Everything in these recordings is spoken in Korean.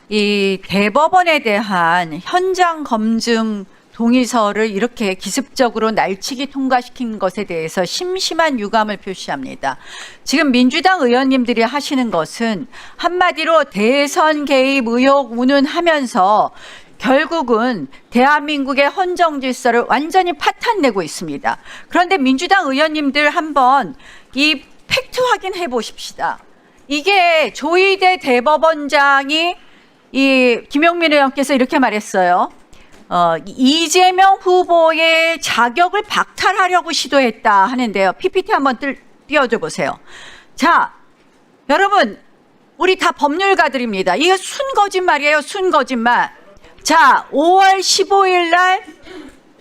이 대법원에 대한 현장 검증 동의서를 이렇게 기습적으로 날치기 통과시킨 것에 대해서 심심한 유감을 표시합니다. 지금 민주당 의원님들이 하시는 것은 한마디로 대선 개입 의혹 운운하면서 결국은 대한민국의 헌정 질서를 완전히 파탄내고 있습니다. 그런데 민주당 의원님들 한번 이 팩트 확인해 보십시다. 이게 조희대 대법원장이 이 김용민 의원께서 이렇게 말했어요. 이재명 후보의 자격을 박탈하려고 시도했다 하는데요. PPT 한번 띄워줘 보세요. 자, 여러분, 우리 다 법률가들입니다. 이게 순거짓말이에요. 순거짓말. 자, 5월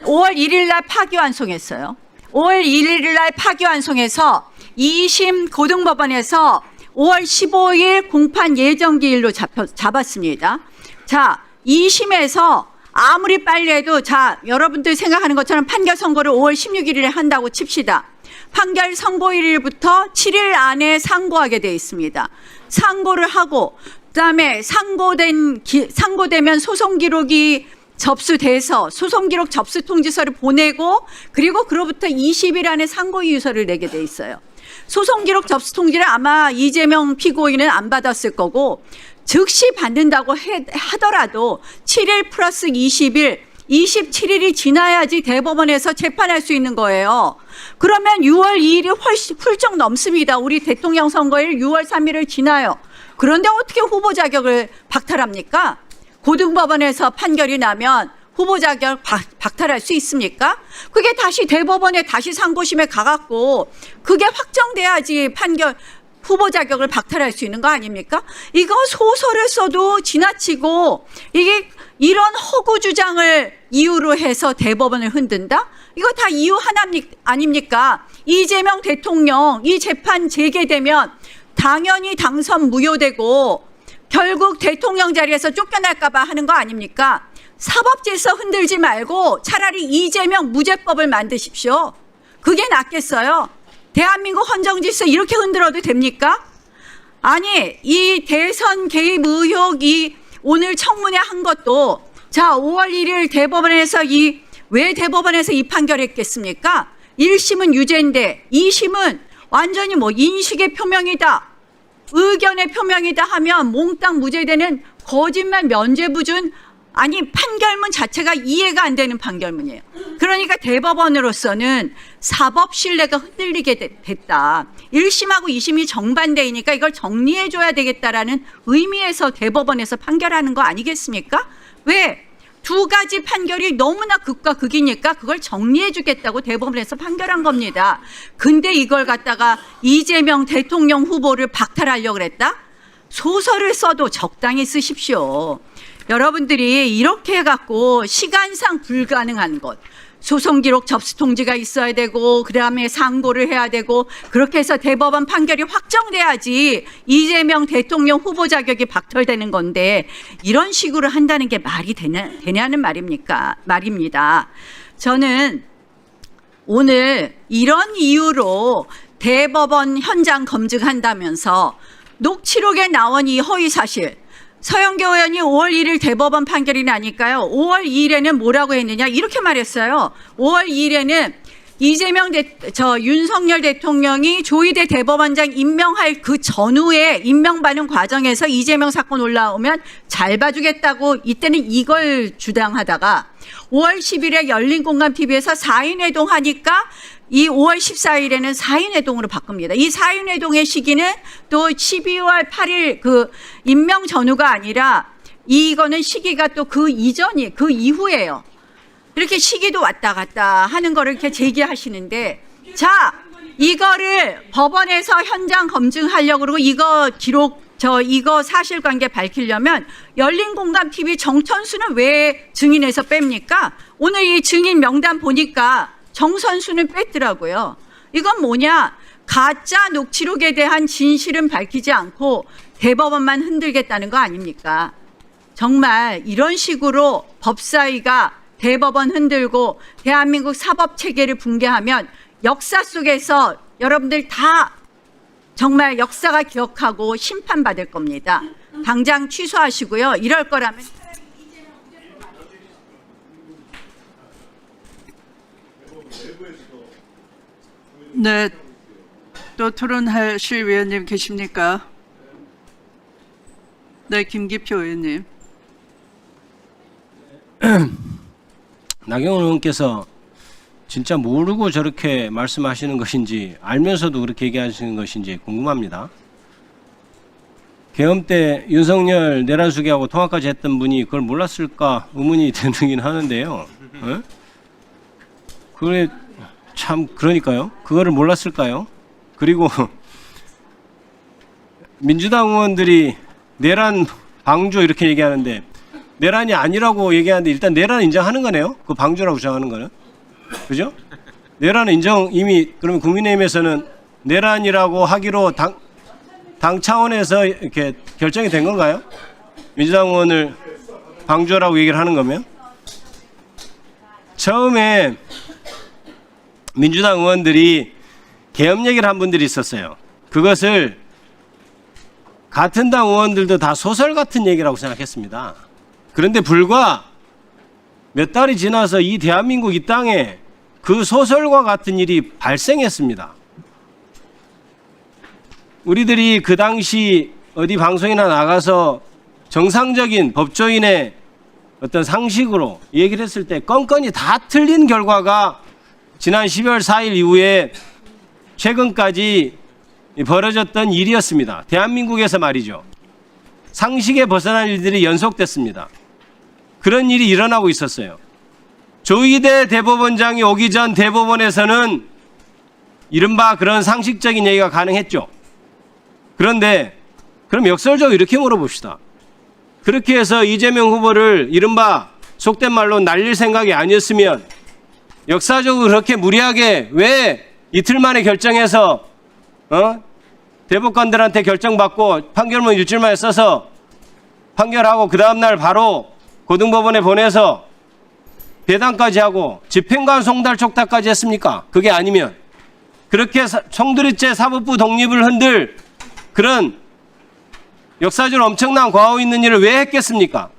1일 날 파기환송했어요. 5월 1일 날 파기환송해서 2심 고등법원에서 5월 15일 공판 예정기일로 잡았습니다. 자, 2심에서 아무리 빨리 해도 자, 여러분들 생각하는 것처럼 판결 선고를 5월 16일에 한다고 칩시다. 판결 선고일부터 7일 안에 상고하게 돼 있습니다. 상고를 하고 그다음에 상고되면 소송 기록이 접수돼서 소송 기록 접수 통지서를 보내고 그리고 그로부터 20일 안에 상고 이유서를 내게 돼 있어요. 소송 기록 접수 통지를 아마 이재명 피고인은 안 받았을 거고 즉시 받는다고 하더라도 7일 플러스 20일, 27일이 지나야지 대법원에서 재판할 수 있는 거예요. 그러면 6월 2일이 훌쩍 넘습니다. 우리 대통령 선거일 6월 3일을 지나요. 그런데 어떻게 후보 자격을 박탈합니까? 고등법원에서 판결이 나면 후보 자격 박탈할 수 있습니까? 그게 다시 대법원에 다시 상고심에 가갖고 그게 확정돼야지 판결 후보 자격을 박탈할 수 있는 거 아닙니까? 이거 소설을 써도 지나치고 이게 이런 허구 주장을 이유로 해서 대법원을 흔든다? 이거 다 이유 하나 아닙니까? 이재명 대통령 이 재판 재개되면 당연히 당선 무효되고 결국 대통령 자리에서 쫓겨날까 봐 하는 거 아닙니까? 사법질서 흔들지 말고 차라리 이재명 무죄법을 만드십시오. 그게 낫겠어요. 대한민국 헌정질서 이렇게 흔들어도 됩니까? 아니, 이 대선 개입 의혹이 오늘 청문회 한 것도 자, 5월 1일 대법원에서 왜 대법원에서 이 판결했겠습니까? 1심은 유죄인데 2심은 완전히 인식의 표명이다. 의견의 표명이다 하면 몽땅 무죄되는 거짓말 면죄부준 아니 판결문 자체가 이해가 안 되는 판결문이에요. 그러니까 대법원으로서는 사법 신뢰가 흔들리게 됐다. 1심하고 2심이 정반대이니까 이걸 정리해 줘야 되겠다라는 의미에서 대법원에서 판결하는 거 아니겠습니까? 왜? 두 가지 판결이 너무나 극과 극이니까 그걸 정리해 주겠다고 대법원에서 판결한 겁니다. 근데 이걸 갖다가 이재명 대통령 후보를 박탈하려고 그랬다? 소설을 써도 적당히 쓰십시오. 여러분들이 이렇게 해갖고 시간상 불가능한 것, 소송 기록 접수 통지가 있어야 되고 그다음에 상고를 해야 되고 그렇게 해서 대법원 판결이 확정돼야지 이재명 대통령 후보 자격이 박탈되는 건데 이런 식으로 한다는 게 말이 되냐는 말입니다. 저는 오늘 이런 이유로 대법원 현장 검증한다면서 녹취록에 나온 이 허위사실 서영교 의원이 5월 1일 대법원 판결이 나니까요. 5월 2일에는 뭐라고 했느냐 이렇게 말했어요. 5월 2일에는 윤석열 대통령이 조희대 대법원장 임명할 그 전후에 임명받는 과정에서 이재명 사건 올라오면 잘 봐주겠다고 이때는 이걸 주장하다가 5월 10일에 열린공감TV에서 4인 회동하니까 이 5월 14일에는 4인 회동으로 바꿉니다. 이 4인 회동의 시기는 또 12월 8일 그 임명 전후가 아니라 이거는 시기가 또 그 이후예요. 이렇게 시기도 왔다 갔다 하는 거를 이렇게 제기하시는데 자, 이거를 법원에서 현장 검증하려고 그러고 이거 이거 사실관계 밝히려면 열린공감TV 정천수는 왜 증인에서 뺍니까? 오늘 이 증인 명단 보니까 정선수는 뺐더라고요. 이건 뭐냐? 가짜 녹취록에 대한 진실은 밝히지 않고 대법원만 흔들겠다는 거 아닙니까? 정말 이런 식으로 법사위가 대법원 흔들고 대한민국 사법체계를 붕괴하면 역사 속에서 여러분들 다 정말 역사가 기억하고 심판받을 겁니다. 당장 취소하시고요. 이럴 거라면 네, 또 토론하실 위원님 계십니까? 네, 김기표 의원님. 나경원 의원께서 진짜 모르고 저렇게 말씀하시는 것인지 알면서도 그렇게 얘기하시는 것인지 궁금합니다. 계엄 때 윤석열 내란수계하고 통화까지 했던 분이 그걸 몰랐을까 의문이 드긴 하는데요. 어? 그래 참 그러니까요. 그거를 몰랐을까요? 그리고 민주당 의원들이 내란 방조 이렇게 얘기하는데 내란이 아니라고 얘기하는데 일단 내란을 인정하는 거네요. 그 방조라고 주장하는 거는. 그죠? 내란은 인정 이미 그러면 국민의힘에서는 내란이라고 하기로 당 차원에서 이렇게 결정이 된 건가요? 민주당 의원을 방조라고 얘기를 하는 거면? 처음에 민주당 의원들이 계엄 얘기를 한 분들이 있었어요. 그것을 같은 당 의원들도 다 소설 같은 얘기라고 생각했습니다. 그런데 불과 몇 달이 지나서 이 대한민국 이 땅에 그 소설과 같은 일이 발생했습니다. 우리들이 그 당시 어디 방송이나 나가서 정상적인 법조인의 어떤 상식으로 얘기를 했을 때 건건이 다 틀린 결과가 지난 12월 4일 이후에 최근까지 벌어졌던 일이었습니다. 대한민국에서 말이죠. 상식에 벗어난 일들이 연속됐습니다. 그런 일이 일어나고 있었어요. 조희대 대법원장이 오기 전 대법원에서는 이른바 그런 상식적인 얘기가 가능했죠. 그런데 그럼 역설적으로 이렇게 물어봅시다. 그렇게 해서 이재명 후보를 이른바 속된 말로 날릴 생각이 아니었으면 역사적으로 그렇게 무리하게 왜 이틀 만에 결정해서 대법관들한테 결정받고 판결문 일주일 만에 써서 판결하고 그 다음날 바로 고등법원에 보내서 배당까지 하고 집행관 송달 촉탁까지 했습니까? 그게 아니면 그렇게 총두리째 사법부 독립을 흔들 그런 역사적으로 엄청난 과오 있는 일을 왜 했겠습니까?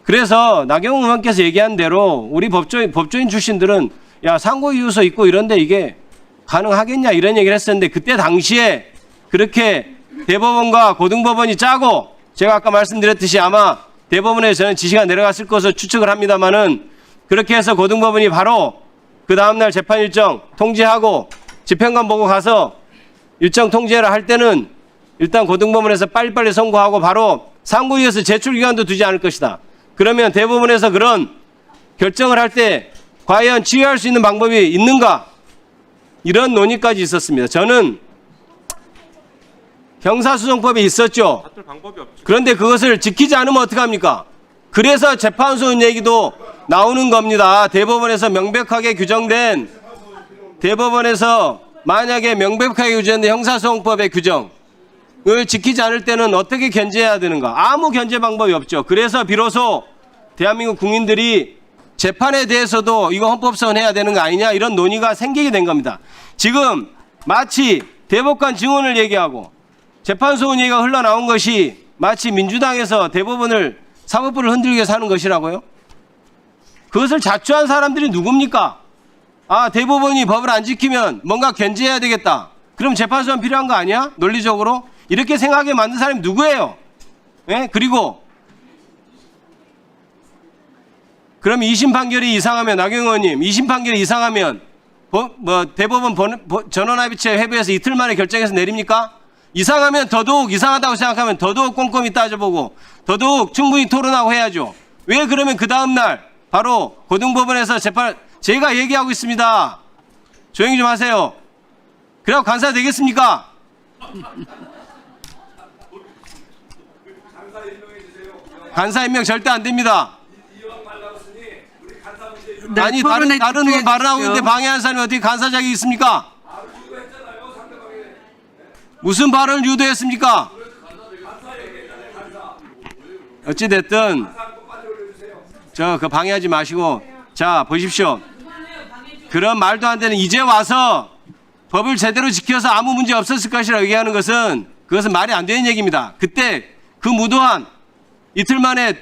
그래서 나경원 의원께서 얘기한 대로 우리 법조인 출신들은 야 상고이유서 있고 이런데 이게 가능하겠냐 이런 얘기를 했었는데 그때 당시에 그렇게 대법원과 고등법원이 짜고 제가 아까 말씀드렸듯이 아마 대법원에 저는 지시가 내려갔을 것으로 추측을 합니다만은 그렇게 해서 고등법원이 바로 그 다음날 재판 일정 통지하고 집행관 보고 가서 일정 통지해라 할 때는 일단 고등법원에서 빨리빨리 선고하고 바로 상고이에서 제출 기간도 두지 않을 것이다. 그러면 대법원에서 그런 결정을 할 때 과연 치유할 수 있는 방법이 있는가? 이런 논의까지 있었습니다. 저는 형사소송법이 있었죠. 그런데 그것을 지키지 않으면 어떡합니까? 그래서 재판소 얘기도 나오는 겁니다. 대법원에서 명백하게 규정된 대법원에서 만약에 명백하게 규정된 형사소송법의 규정을 지키지 않을 때는 어떻게 견제해야 되는가? 아무 견제 방법이 없죠. 그래서 비로소 대한민국 국민들이 재판에 대해서도 이거 헌법소원 해야 되는 거 아니냐 이런 논의가 생기게 된 겁니다. 지금 마치 대법관 증언을 얘기하고 재판소원 얘기가 흘러나온 것이 마치 민주당에서 대법원을 사법부를 흔들기 위해서 하는 것이라고요? 그것을 자초한 사람들이 누굽니까? 아 대법원이 법을 안 지키면 뭔가 견제해야 되겠다. 그럼 재판소원 필요한 거 아니야? 논리적으로? 이렇게 생각하게 만든 사람이 누구예요? 예? 그리고 그럼 2심 판결이 이상하면 나경원 의원님 2심 판결이 이상하면 대법원 전원합의체 회부해서 이틀 만에 결정해서 내립니까? 이상하면 더더욱 이상하다고 생각하면 더더욱 꼼꼼히 따져보고 더더욱 충분히 토론하고 해야죠. 왜 그러면 그 다음날 바로 고등법원에서 재판 제가 얘기하고 있습니다. 조용히 좀 하세요. 그래야 간사 되겠습니까? 간사 임명 절대 안 됩니다. 네, 아니 토론에 다른 집중해 발언하고 주십시오. 있는데 방해하는 사람이 어떻게 간사 자격이 있습니까? 무슨 발언을 유도했습니까? 어찌됐든 그 방해하지 마시고 자 보십시오. 그런 말도 안 되는 이제 와서 법을 제대로 지켜서 아무 문제 없었을 것이라고 얘기하는 것은 그것은 말이 안 되는 얘기입니다. 그때 그 무도한 이틀 만에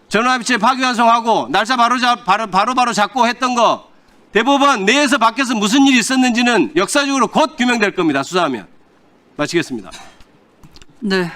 전원합의체 파기환송하고 날짜 바로 잡고 했던 거 대법원 내에서 밖에서 무슨 일이 있었는지는 역사적으로 곧 규명될 겁니다. 수사하면. 마치겠습니다. 네.